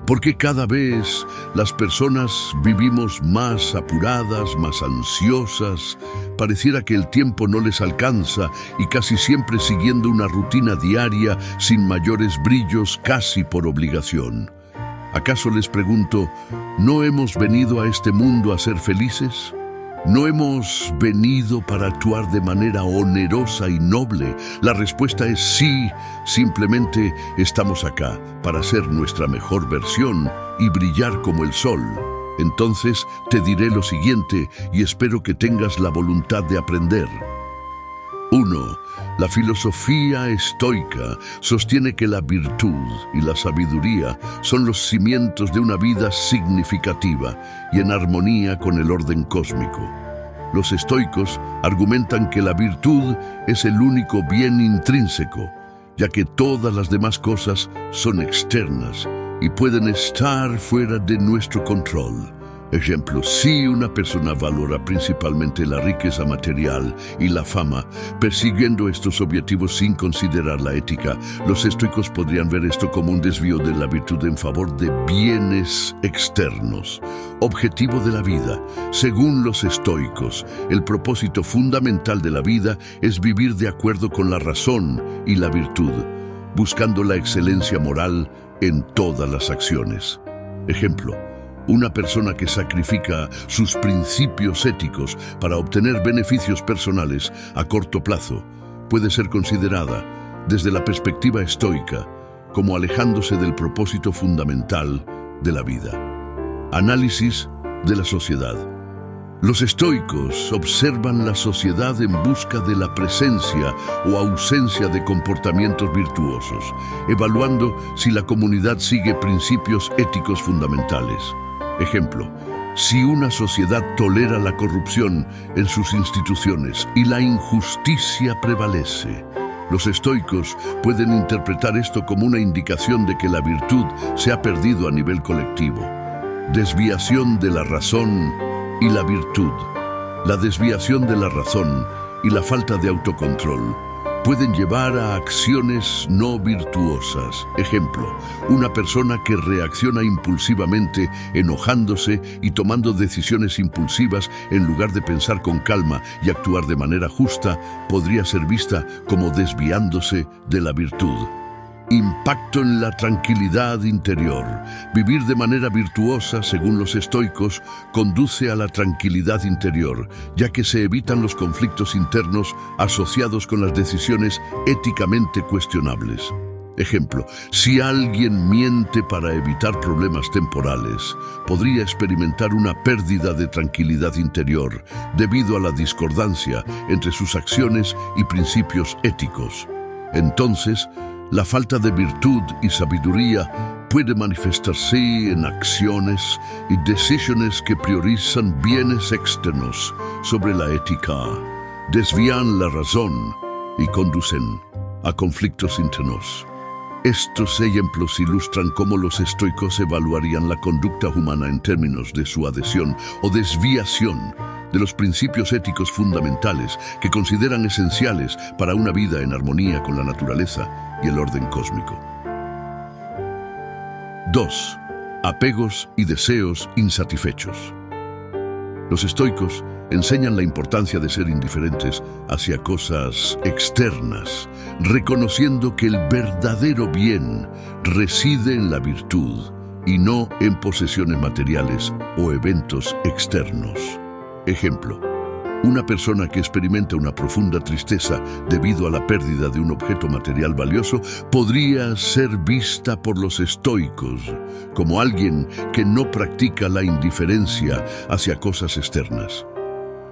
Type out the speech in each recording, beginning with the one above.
Porque cada vez las personas vivimos más apuradas, más ansiosas, pareciera que el tiempo no les alcanza y casi siempre siguiendo una rutina diaria sin mayores brillos, casi por obligación. ¿Acaso les pregunto, ¿no hemos venido a este mundo a ser felices? ¿No hemos venido para actuar de manera onerosa y noble? La respuesta es sí, simplemente estamos acá para ser nuestra mejor versión y brillar como el sol. Entonces te diré lo siguiente y espero que tengas la voluntad de aprender. 1. La filosofía estoica sostiene que la virtud y la sabiduría son los cimientos de una vida significativa y en armonía con el orden cósmico. Los estoicos argumentan que la virtud es el único bien intrínseco, ya que todas las demás cosas son externas y pueden estar fuera de nuestro control. Ejemplo, si una persona valora principalmente la riqueza material y la fama, persiguiendo estos objetivos sin considerar la ética, los estoicos podrían ver esto como un desvío de la virtud en favor de bienes externos. Objetivo de la vida. Según los estoicos, el propósito fundamental de la vida es vivir de acuerdo con la razón y la virtud, buscando la excelencia moral en todas las acciones. Ejemplo, una persona que sacrifica sus principios éticos para obtener beneficios personales a corto plazo puede ser considerada, desde la perspectiva estoica, como alejándose del propósito fundamental de la vida. Análisis de la sociedad. Los estoicos observan la sociedad en busca de la presencia o ausencia de comportamientos virtuosos, evaluando si la comunidad sigue principios éticos fundamentales. Ejemplo, si una sociedad tolera la corrupción en sus instituciones y la injusticia prevalece, los estoicos pueden interpretar esto como una indicación de que la virtud se ha perdido a nivel colectivo. Desviación de la razón y la virtud. La desviación de la razón y la falta de autocontrol pueden llevar a acciones no virtuosas. Ejemplo, una persona que reacciona impulsivamente, enojándose y tomando decisiones impulsivas en lugar de pensar con calma y actuar de manera justa, podría ser vista como desviándose de la virtud. Impacto en la tranquilidad interior. Vivir de manera virtuosa, según los estoicos, conduce a la tranquilidad interior, ya que se evitan los conflictos internos asociados con las decisiones éticamente cuestionables. Ejemplo, si alguien miente para evitar problemas temporales, podría experimentar una pérdida de tranquilidad interior debido a la discordancia entre sus acciones y principios éticos. Entonces, la falta de virtud y sabiduría puede manifestarse en acciones y decisiones que priorizan bienes externos sobre la ética, desvían la razón y conducen a conflictos internos. Estos ejemplos ilustran cómo los estoicos evaluarían la conducta humana en términos de su adhesión o desviación de los principios éticos fundamentales que consideran esenciales para una vida en armonía con la naturaleza y el orden cósmico. 2. Apegos y deseos insatisfechos. Los estoicos enseñan la importancia de ser indiferentes hacia cosas externas, reconociendo que el verdadero bien reside en la virtud y no en posesiones materiales o eventos externos. Ejemplo, una persona que experimenta una profunda tristeza debido a la pérdida de un objeto material valioso podría ser vista por los estoicos como alguien que no practica la indiferencia hacia cosas externas.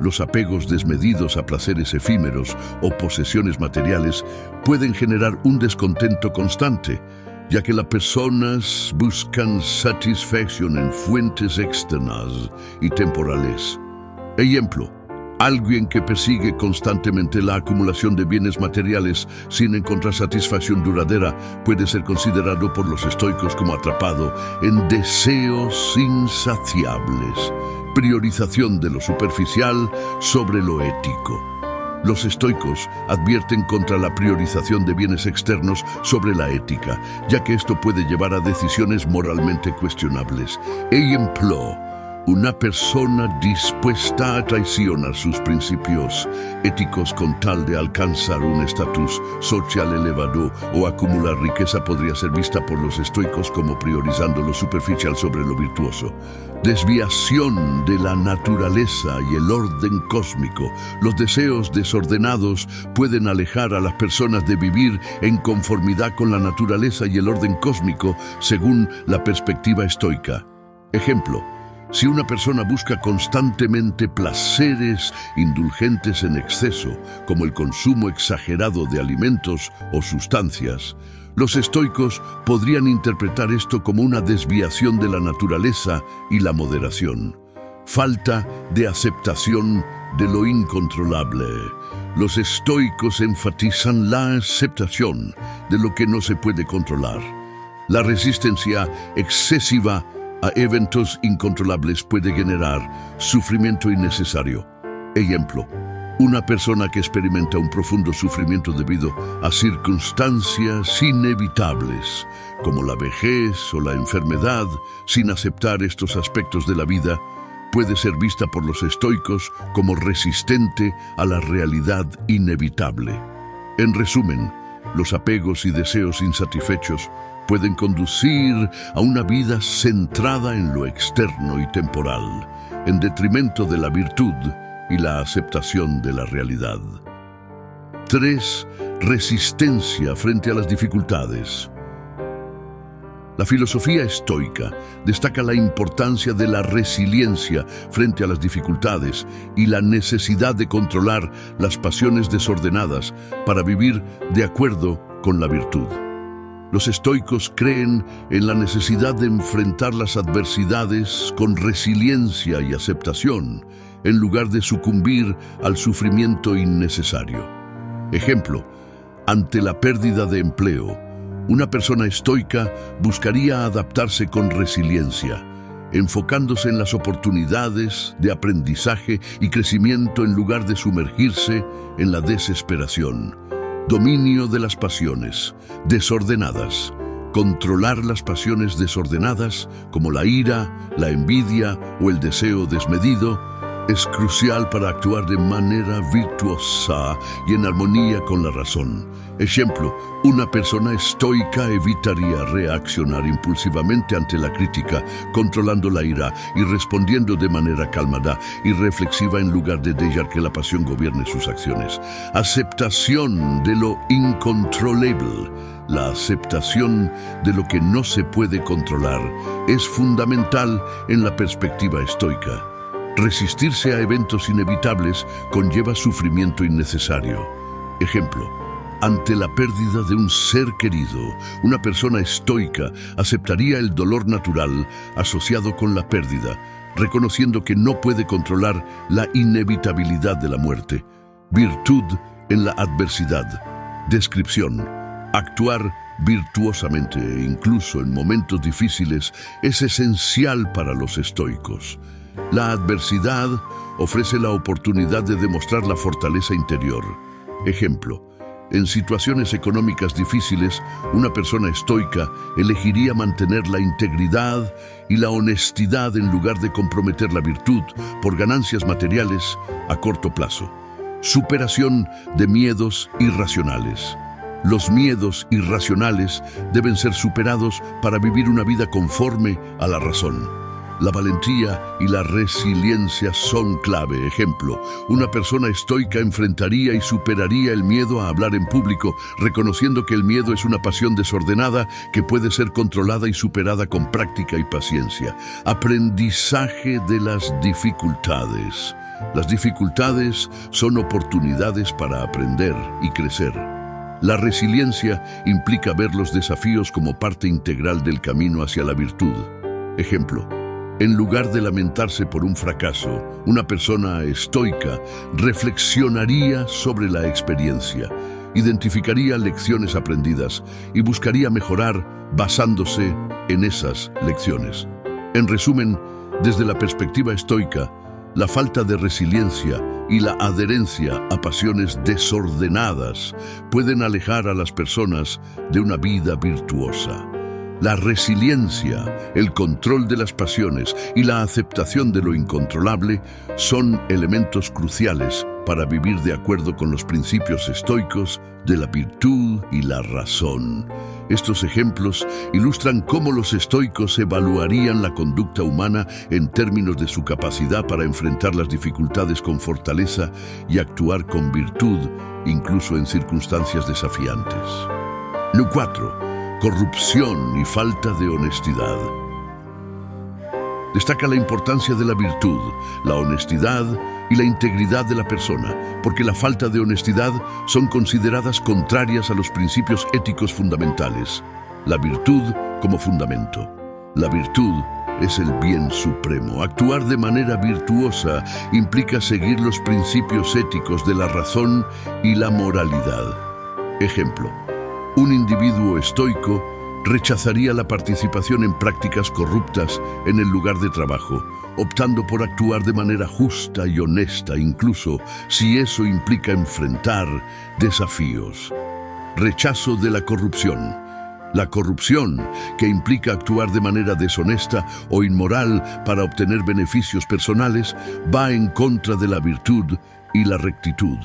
Los apegos desmedidos a placeres efímeros o posesiones materiales pueden generar un descontento constante, ya que las personas buscan satisfacción en fuentes externas y temporales. Ejemplo, alguien que persigue constantemente la acumulación de bienes materiales sin encontrar satisfacción duradera puede ser considerado por los estoicos como atrapado en deseos insaciables, priorización de lo superficial sobre lo ético. Los estoicos advierten contra la priorización de bienes externos sobre la ética, ya que esto puede llevar a decisiones moralmente cuestionables. Ejemplo, una persona dispuesta a traicionar sus principios éticos con tal de alcanzar un estatus social elevado o acumular riqueza podría ser vista por los estoicos como priorizando lo superficial sobre lo virtuoso. Desviación de la naturaleza y el orden cósmico. Los deseos desordenados pueden alejar a las personas de vivir en conformidad con la naturaleza y el orden cósmico según la perspectiva estoica. Ejemplo, si una persona busca constantemente placeres indulgentes en exceso, como el consumo exagerado de alimentos o sustancias, los estoicos podrían interpretar esto como una desviación de la naturaleza y la moderación. Falta de aceptación de lo incontrolable. Los estoicos enfatizan la aceptación de lo que no se puede controlar. La resistencia excesiva a eventos incontrolables puede generar sufrimiento innecesario. Ejemplo, una persona que experimenta un profundo sufrimiento debido a circunstancias inevitables, como la vejez o la enfermedad, sin aceptar estos aspectos de la vida, puede ser vista por los estoicos como resistente a la realidad inevitable. En resumen, los apegos y deseos insatisfechos pueden conducir a una vida centrada en lo externo y temporal, en detrimento de la virtud y la aceptación de la realidad. 3. Resistencia frente a las dificultades. La filosofía estoica destaca la importancia de la resiliencia frente a las dificultades y la necesidad de controlar las pasiones desordenadas para vivir de acuerdo con la virtud. Los estoicos creen en la necesidad de enfrentar las adversidades con resiliencia y aceptación, en lugar de sucumbir al sufrimiento innecesario. Ejemplo, ante la pérdida de empleo, una persona estoica buscaría adaptarse con resiliencia, enfocándose en las oportunidades de aprendizaje y crecimiento en lugar de sumergirse en la desesperación. Dominio de las pasiones desordenadas. Controlar las pasiones desordenadas, como la ira, la envidia o el deseo desmedido, es crucial para actuar de manera virtuosa y en armonía con la razón. Ejemplo, una persona estoica evitaría reaccionar impulsivamente ante la crítica, controlando la ira y respondiendo de manera calmada y reflexiva en lugar de dejar que la pasión gobierne sus acciones. Aceptación de lo incontrolable. La aceptación de lo que no se puede controlar es fundamental en la perspectiva estoica. Resistirse a eventos inevitables conlleva sufrimiento innecesario. Ejemplo, ante la pérdida de un ser querido, una persona estoica aceptaría el dolor natural asociado con la pérdida, reconociendo que no puede controlar la inevitabilidad de la muerte. Virtud en la adversidad. Descripción. Actuar virtuosamente, incluso en momentos difíciles, es esencial para los estoicos. La adversidad ofrece la oportunidad de demostrar la fortaleza interior. Ejemplo, en situaciones económicas difíciles, una persona estoica elegiría mantener la integridad y la honestidad en lugar de comprometer la virtud por ganancias materiales a corto plazo. Superación de miedos irracionales. Los miedos irracionales deben ser superados para vivir una vida conforme a la razón. La valentía y la resiliencia son clave. Ejemplo, una persona estoica enfrentaría y superaría el miedo a hablar en público, reconociendo que el miedo es una pasión desordenada que puede ser controlada y superada con práctica y paciencia. Aprendizaje de las dificultades. Las dificultades son oportunidades para aprender y crecer. La resiliencia implica ver los desafíos como parte integral del camino hacia la virtud. Ejemplo, en lugar de lamentarse por un fracaso, una persona estoica reflexionaría sobre la experiencia, identificaría lecciones aprendidas y buscaría mejorar basándose en esas lecciones. En resumen, desde la perspectiva estoica, La falta de resiliencia y la adherencia a pasiones desordenadas pueden alejar a las personas de una vida virtuosa. La resiliencia, el control de las pasiones y la aceptación de lo incontrolable son elementos cruciales para vivir de acuerdo con los principios estoicos de la virtud y la razón. Estos ejemplos ilustran cómo los estoicos evaluarían la conducta humana en términos de su capacidad para enfrentar las dificultades con fortaleza y actuar con virtud, incluso en circunstancias desafiantes. 4. Corrupción y falta de honestidad. Destaca la importancia de la virtud, la honestidad y la integridad de la persona, porque la falta de honestidad son consideradas contrarias a los principios éticos fundamentales. La virtud como fundamento. La virtud es el bien supremo. Actuar de manera virtuosa implica seguir los principios éticos de la razón y la moralidad. Ejemplo: un individuo estoico rechazaría la participación en prácticas corruptas en el lugar de trabajo, optando por actuar de manera justa y honesta, incluso si eso implica enfrentar desafíos. Rechazo de la corrupción. La corrupción, que implica actuar de manera deshonesta o inmoral para obtener beneficios personales, va en contra de la virtud y la rectitud.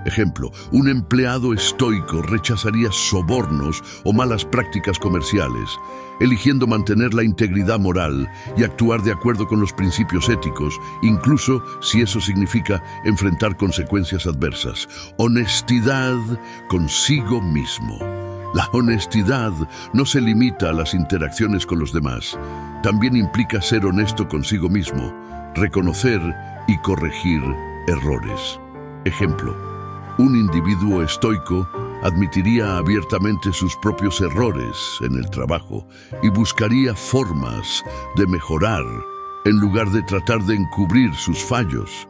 Ejemplo: un empleado estoico rechazaría sobornos o malas prácticas comerciales, eligiendo mantener la integridad moral y actuar de acuerdo con los principios éticos, incluso si eso significa enfrentar consecuencias adversas. Honestidad consigo mismo. La honestidad no se limita a las interacciones con los demás. También implica ser honesto consigo mismo, reconocer y corregir errores. Ejemplo: un individuo estoico admitiría abiertamente sus propios errores en el trabajo y buscaría formas de mejorar en lugar de tratar de encubrir sus fallos.